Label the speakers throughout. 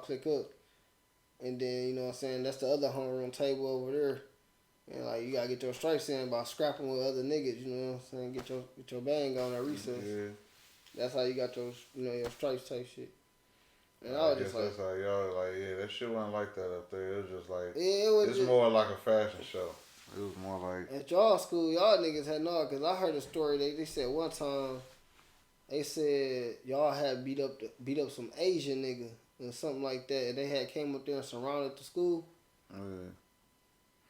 Speaker 1: click up. And then, you know what I'm saying, that's the other homeroom table over there. And like you gotta get your stripes in by scrapping with other niggas, you know what I'm saying? Get your bang on at recess.
Speaker 2: Yeah.
Speaker 1: That's how you got your your stripes type shit. And
Speaker 2: I guess that's how y'all that shit wasn't like that up there. It was just like it's more like a fashion show. It was more like
Speaker 1: at y'all school, y'all niggas had no. Cause I heard a story. They said one time, they said y'all had beat up some Asian nigga or something like that, and they had came up there and surrounded the school.
Speaker 2: Yeah.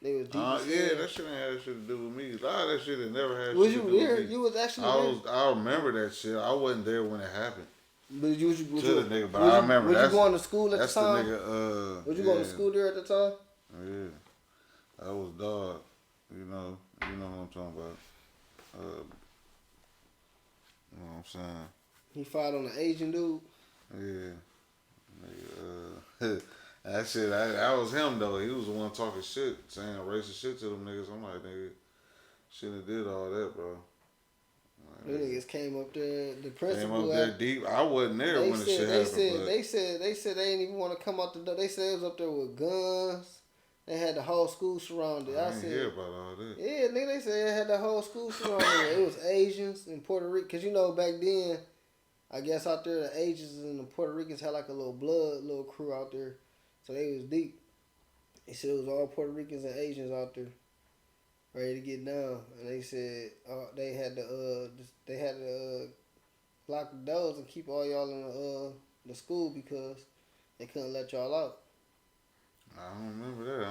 Speaker 1: They was deep.
Speaker 2: Yeah, that shit ain't had shit to do with me. A lot of that shit had never had
Speaker 1: was
Speaker 2: shit to
Speaker 1: you
Speaker 2: do
Speaker 1: there?
Speaker 2: with me.
Speaker 1: You was actually there?
Speaker 2: I remember that shit. I wasn't there when it happened.
Speaker 1: But was you
Speaker 2: the nigga, but I remember
Speaker 1: was you going to school at the time?
Speaker 2: That's the nigga,
Speaker 1: was you going to school there at the time?
Speaker 2: Yeah. I was dog. You know what I'm talking about. You know what I'm saying?
Speaker 1: He fired on the Asian dude?
Speaker 2: Yeah. Nigga, that shit, that was him though. He was the one talking shit, saying racist shit to them niggas. I'm like, nigga, shouldn't have did all that, bro.
Speaker 1: Them niggas came up there. The principal
Speaker 2: came up there deep. I wasn't there when the shit happened.
Speaker 1: They said they didn't even want to come out the door. They said it was up there with guns. They had the whole school surrounded.
Speaker 2: I didn't hear about all that.
Speaker 1: Yeah, nigga, they said they had the whole school surrounded. It was Asians in Puerto Rico. Cause back then, I guess out there the Asians and the Puerto Ricans had like a little crew out there. So they was deep. They said it was all Puerto Ricans and Asians out there, ready to get down. And they said they had to lock the doors and keep all y'all in the school because they couldn't let y'all out.
Speaker 2: I don't remember that. I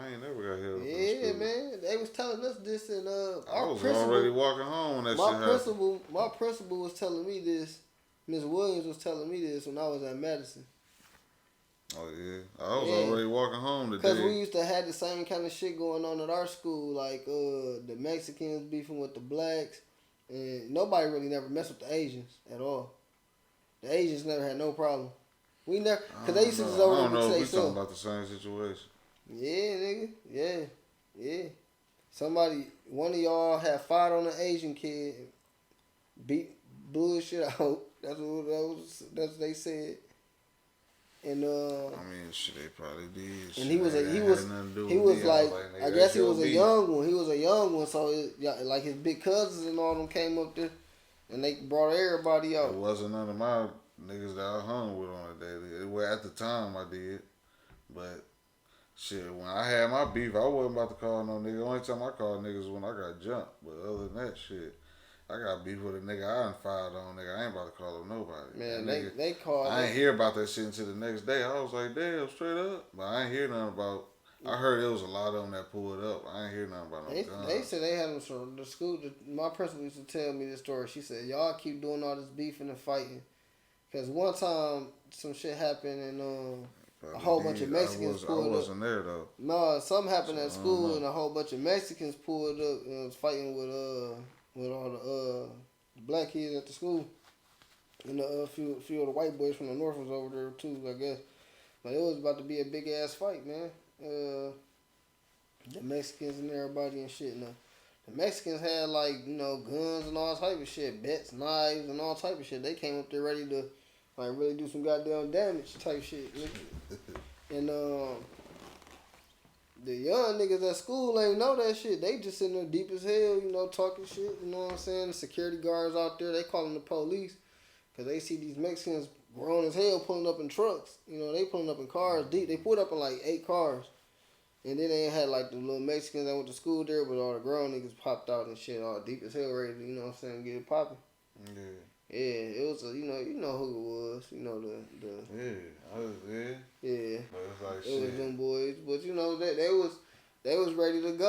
Speaker 2: ain't never got held up.
Speaker 1: Yeah, man. They was telling us this, and
Speaker 2: I was already walking home when that shit happened.
Speaker 1: My principal was telling me this. Miss Williams was telling me this when I was at Madison.
Speaker 2: Oh yeah, I was already walking home today.
Speaker 1: Because we used to have the same kind of shit going on at our school, like the Mexicans beefing with the blacks, and nobody really never messed with the Asians at all. The Asians never had no problem. We never, because they used to just over there. I don't know if we
Speaker 2: talking about the same situation.
Speaker 1: Yeah, nigga, yeah. One of y'all had fired on an Asian kid, blew his shit out. That's what they said. And
Speaker 2: I mean, shit, they probably did.
Speaker 1: And he was like, I guess he was a young one. He was a young one, so like his big cousins and all them came up there, and they brought everybody out.
Speaker 2: It wasn't none of my niggas that I hung with on a daily. Well, at the time I did, but shit, when I had my beef, I wasn't about to call no nigga. The only time I called niggas was when I got jumped. But other than that shit, I got beef with a nigga I done fired on, nigga. I ain't about to call up nobody.
Speaker 1: Man, they called.
Speaker 2: I ain't hear about that shit until the next day. I was like, damn, straight up. But I ain't hear nothing about. I heard there was a lot of them that pulled up. I ain't hear nothing about no guns.
Speaker 1: They said they had them from the school. My principal used to tell me this story. She said, y'all keep doing all this beefing and fighting. Because one time, some shit happened and a whole bunch of Mexicans pulled up.
Speaker 2: I wasn't there, though.
Speaker 1: No, something happened at school and a whole bunch of Mexicans pulled up and was fighting with all the black kids at the school. And a few of the white boys from the north was over there too, I guess. But it was about to be a big ass fight, man. The Mexicans and everybody and shit. Now, the Mexicans had guns and all type of shit, bats, knives, and all type of shit. They came up there ready to really do some goddamn damage type shit. And the young niggas at school ain't know that shit. They just sitting there deep as hell, talking shit. You know what I'm saying? The security guards out there, they calling the police because they see these Mexicans grown as hell pulling up in trucks. They pulling up in cars deep. They pulled up in 8 cars. And then they had the little Mexicans that went to school there, but all the grown niggas popped out and shit, all deep as hell, ready to, get it popping.
Speaker 2: Yeah.
Speaker 1: Yeah, it was you know who it was,
Speaker 2: Yeah.
Speaker 1: Yeah.
Speaker 2: But it's like
Speaker 1: it was them boys, but they was ready to go.